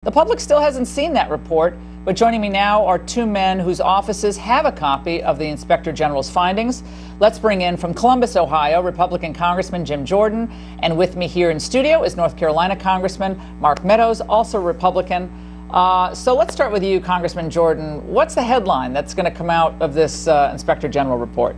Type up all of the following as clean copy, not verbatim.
The public still hasn't seen that report, but joining me now are two men whose offices have a copy of the Inspector General's findings. Let's bring in from Columbus, Ohio, Republican Congressman Jim Jordan, and with me here in studio is North Carolina Congressman Mark Meadows, also Republican. So let's start with you, Congressman Jordan. What's the headline that's going to come out of this Inspector General report?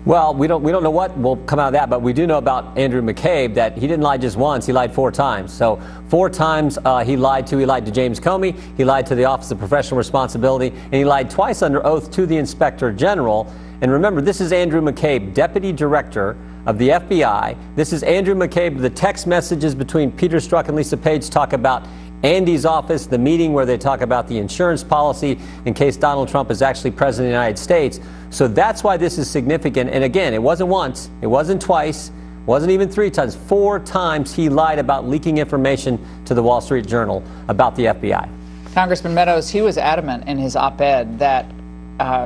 Well, we don't know what will come out of that, but we do know about Andrew McCabe that he didn't lie just once, he lied 4 times. So 4 times he lied to James Comey, he lied to the Office of Professional Responsibility, and he lied twice under oath to the Inspector General. And remember, this is Andrew McCabe, Deputy Director of the FBI. This is Andrew McCabe. The text messages between Peter Strzok and Lisa Page talk about Andy's office, the meeting where they talk about the insurance policy in case Donald Trump is actually president of the United States. So that's why this is significant. And again, it wasn't once, it wasn't twice, wasn't even 3 times. 4 times he lied about leaking information to the Wall Street Journal about the FBI. Congressman Meadows, he was adamant in his op-ed that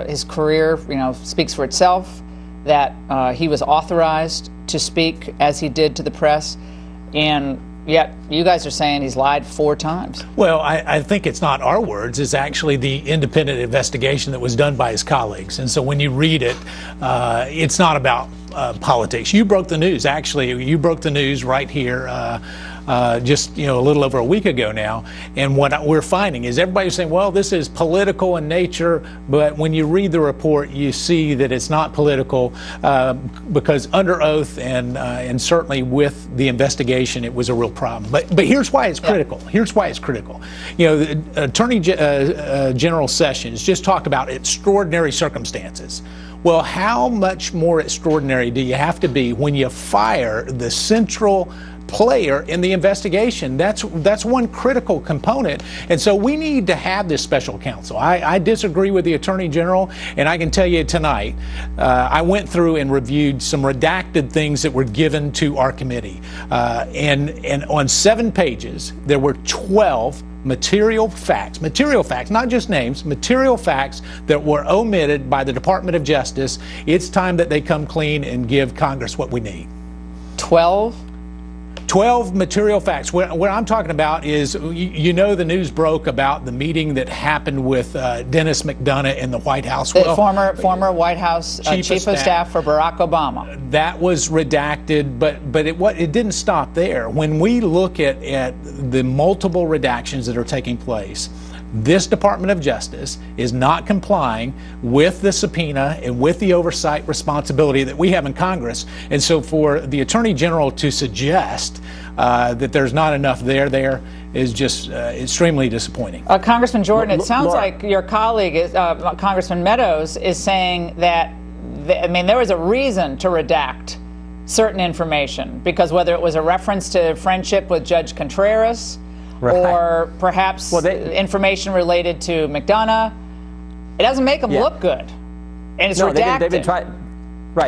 his career, speaks for itself, that he was authorized to speak as he did to the press, and yet you guys are saying he's lied 4 times. Well, I think it's not our words. It's actually the independent investigation that was done by his colleagues. And so when you read it, it's not about politics. You broke the news. Actually, you broke the news right here just a little over a week ago now. And what we're finding is everybody's saying, well, this is political in nature. But when you read the report, you see that it's not political because under oath and certainly with the investigation, it was a real problem. But here's why it's critical. Here's why it's critical. The Attorney General Sessions just talked about extraordinary circumstances. Well, how much more extraordinary do you have to be when you fire the central player in the investigation? That's one critical component. And so we need to have this special counsel. I disagree with the Attorney General, and I can tell you tonight, I went through and reviewed some redacted things that were given to our committee. And on 7 pages, there were 12 material facts, not just names, material facts that were omitted by the Department of Justice. It's time that they come clean and give Congress what we need. 12 material facts. What I'm talking about is, the news broke about the meeting that happened with Dennis McDonough in the White House. The former White House chief of staff for Barack Obama. That was redacted, but it didn't stop there. When we look at the multiple redactions that are taking place, this Department of Justice is not complying with the subpoena and with the oversight responsibility that we have in Congress. And so for the Attorney General to suggest that there's not enough there is just extremely disappointing. Congressman Jordan, it sounds like your colleague, Congressman Meadows, is saying that, there was a reason to redact certain information, because whether it was a reference to friendship with Judge Contreras, right, or perhaps information related to McDonough, it doesn't make them look good. And it's redacted.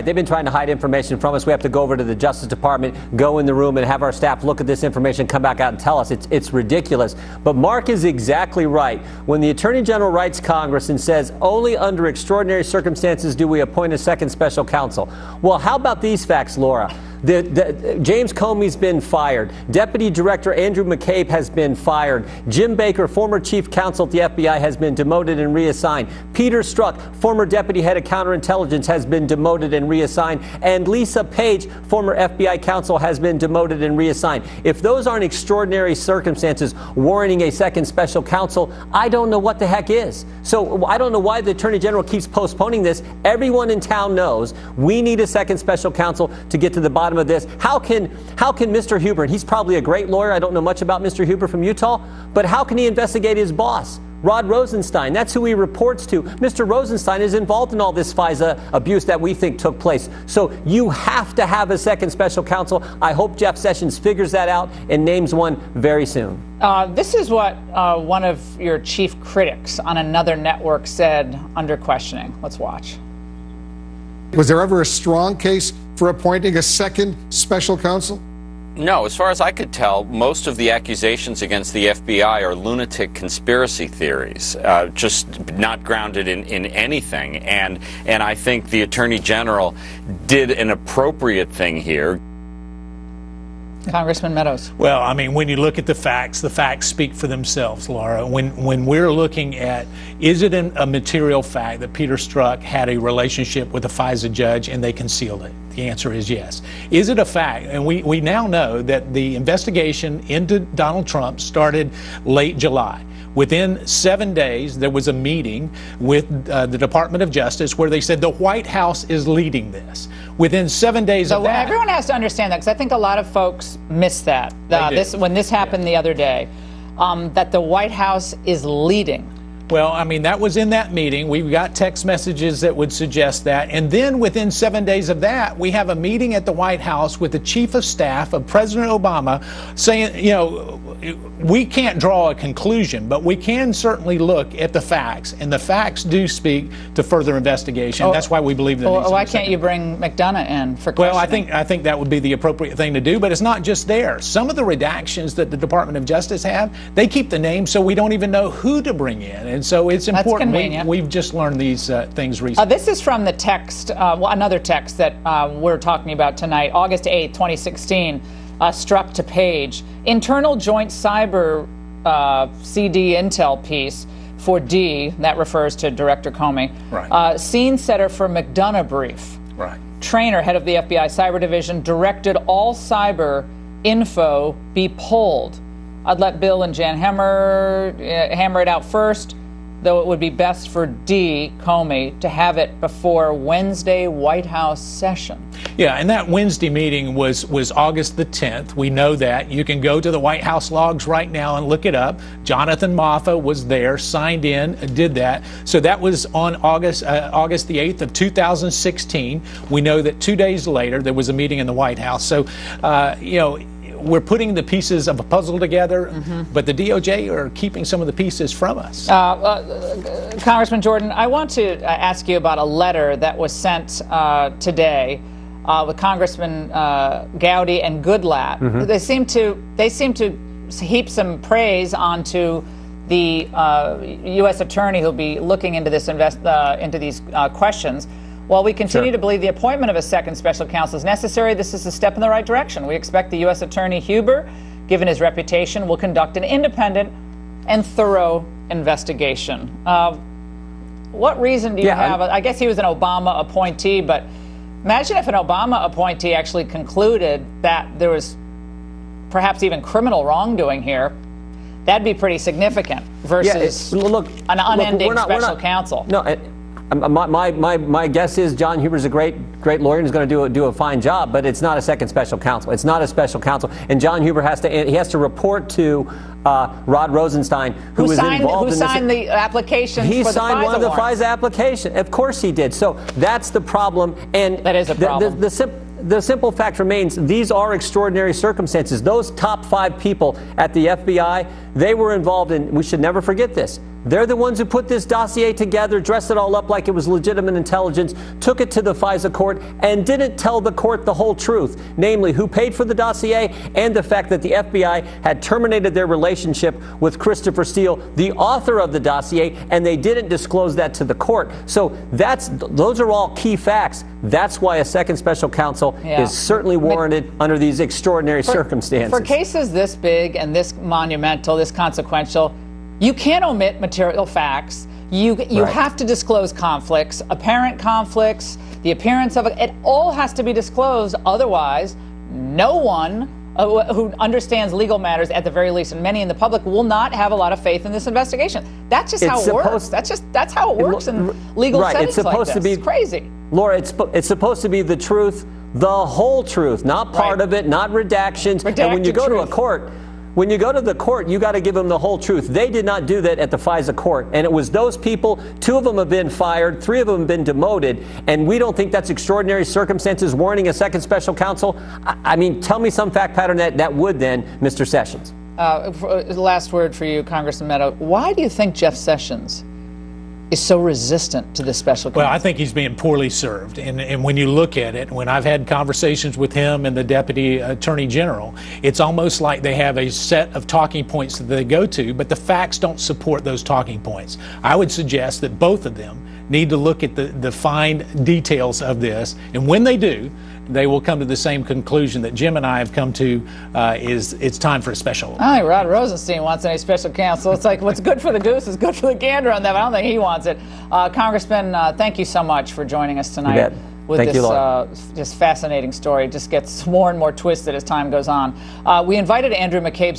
They've been trying to hide information from us. We have to go over to the Justice Department, go in the room and have our staff look at this information, come back out and tell us. It's ridiculous. But Mark is exactly right. When the Attorney General writes Congress and says, only under extraordinary circumstances do we appoint a second special counsel. Well, how about these facts, Laura? James Comey's been fired. Deputy Director Andrew McCabe has been fired. Jim Baker, former chief counsel at the FBI, has been demoted and reassigned. Peter Strzok, former deputy head of counterintelligence, has been demoted and reassigned. And Lisa Page, former FBI counsel, has been demoted and reassigned. If those aren't extraordinary circumstances warranting a second special counsel, I don't know what the heck is. So I don't know why the Attorney General keeps postponing this. Everyone in town knows we need a second special counsel to get to the bottom of this. How can Mr. Huber, and he's probably a great lawyer, I don't know much about Mr. Huber from Utah, but how can he investigate his boss, Rod Rosenstein? That's who he reports to. Mr. Rosenstein is involved in all this FISA abuse that we think took place. So you have to have a second special counsel. I hope Jeff Sessions figures that out and names one very soon. This is what one of your chief critics on another network said under questioning. Let's watch. Was there ever a strong case for appointing a second special counsel? No, as far as I could tell, most of the accusations against the FBI are lunatic conspiracy theories, just not grounded in anything. And I think the Attorney General did an appropriate thing here. Congressman Meadows. Well, I mean, when you look at the facts speak for themselves, Laura. When we're looking at, is it a material fact that Peter Strzok had a relationship with a FISA judge and they concealed it? The answer is yes. Is it a fact? And we now know that the investigation into Donald Trump started late July. Within 7 days, there was a meeting with the Department of Justice where they said the White House is leading this. Within 7 days of that, everyone has to understand that, because I think a lot of folks miss that. When this happened the other day, that the White House is leading. Well, I mean, that was in that meeting. We've got text messages that would suggest that. And then within 7 days of that, we have a meeting at the White House with the Chief of Staff of President Obama saying, you know, we can't draw a conclusion, but we can certainly look at the facts. And the facts do speak to further investigation. That's why we believe that. Why can't you bring McDonough in for questioning? Well, I think that would be the appropriate thing to do. But it's not just there. Some of the redactions that the Department of Justice have, they keep the name so we don't even know who to bring in. And so it's important. We've just learned these things recently. This is from the text, another text that we're talking about tonight, August 8th, 2016, struck to page. Internal Joint Cyber CD Intel piece for D, that refers to Director Comey, right. Scene setter for McDonough brief. Right. Trainer, head of the FBI Cyber Division, directed all cyber info be pulled. I'd let Bill and Jan hammer it out first, though it would be best for D, Comey, to have it before Wednesday White House session. Yeah, and that Wednesday meeting was August the 10th. We know that. You can go to the White House logs right now and look it up. Jonathan Moffat was there, signed in, did that. So that was on August the 8th of 2016. We know that 2 days later there was a meeting in the White House. So, you know, we're putting the pieces of a puzzle together, but the DOJ are keeping some of the pieces from us. Congressman Jordan, I want to ask you about a letter that was sent today with Congressman Gowdy and Goodlatte. They seem to heap some praise onto the U.S. attorney who'll be looking into this into these questions. While we continue to believe the appointment of a second special counsel is necessary, this is a step in the right direction. We expect the U.S. Attorney Huber, given his reputation, will conduct an independent and thorough investigation. What reason do you have? I guess he was an Obama appointee, but imagine if an Obama appointee actually concluded that there was perhaps even criminal wrongdoing here. That'd be pretty significant versus an unending special counsel. No. My guess is John Huber's a great lawyer and is going to do a fine job, but it's not a second special counsel. It's not a special counsel, and John Huber has to report to Rod Rosenstein, who was involved in this. Who signed the application? He signed one of the FISA application. Of course he did. So that's the problem, and that is a problem. The simple fact remains, these are extraordinary circumstances. Those top 5 people at the FBI, they were involved in, we should never forget this, they're the ones who put this dossier together, dressed it all up like it was legitimate intelligence, took it to the FISA court, and didn't tell the court the whole truth, namely who paid for the dossier and the fact that the FBI had terminated their relationship with Christopher Steele, the author of the dossier, and they didn't disclose that to the court. So those are all key facts. That's why a second special counsel is certainly warranted under these extraordinary circumstances. For cases this big and this monumental, this consequential, you can't omit material facts. You have to disclose conflicts, apparent conflicts, the appearance of it. It all has to be disclosed. Otherwise, no one who understands legal matters, at the very least, and many in the public, will not have a lot of faith in this investigation. That's just how it works. That's how it works in legal settings like this. It's crazy. Laura, it's supposed to be the truth, the whole truth, not part of it, not redactions. And when you go to a court, when you go to the court, you got to give them the whole truth. They did not do that at the FISA court. And it was those people, 2 of them have been fired, 3 of them have been demoted, and we don't think that's extraordinary circumstances warranting a second special counsel. I mean, tell me some fact pattern that would then, Mr. Sessions. Last word for you, Congressman Meadows. Why do you think Jeff Sessions is so resistant to this special counsel? Well, I think he's being poorly served. And when you look at it, when I've had conversations with him and the Deputy Attorney General, it's almost like they have a set of talking points that they go to, but the facts don't support those talking points. I would suggest that both of them need to look at the fine details of this, and when they do, they will come to the same conclusion that Jim and I have come to, is it's time for a special. Oh, Rod Rosenstein wants any special counsel. It's like what's good for the goose is good for the gander on that. I don't think he wants it. Congressman, thank you so much for joining us tonight. With Thank this you, just fascinating story. It just gets more and more twisted as time goes on. We invited Andrew McCabe.